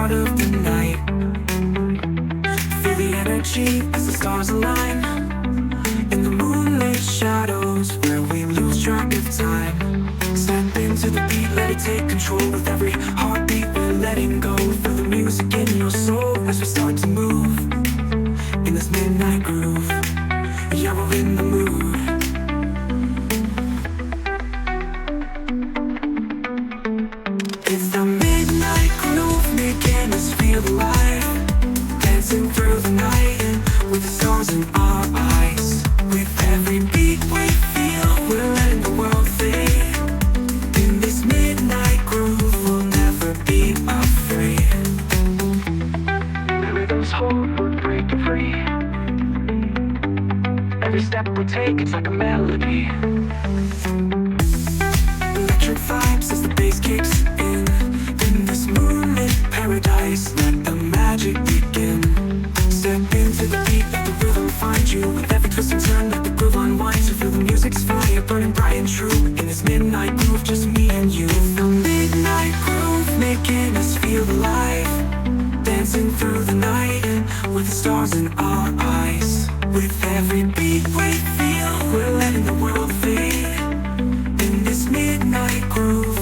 heart of the night. Feel the energy as the stars align. In the moonlit shadows where we lose track of time. Step into the beat, let it take control. With every heartbeat we're letting go. Feel the music in your soul as we start to move in this midnight groove. Yeah, we're in the mood. It's the midnight groove making us feel alive. Dancing through the night with the stars in our eyes. With every beat we feel, we're letting the world fade. In this midnight groove, we'll never be afraid. The rhythm's hold, we're breaking free. Every step we take, it's like a melody. Electric vibes as the bass kicks in. In this moonlit paradise, let the magic begin. Step into the beat, let the rhythm find you. With every twist and turn, let the groove unwind. So feel the music's fire burning bright and true. In this midnight groove, just me and you. The midnight groove making us feel alive. Dancing through the night with the stars in our eyes. With every beat we feel, we're letting the world fade. In this midnight groove,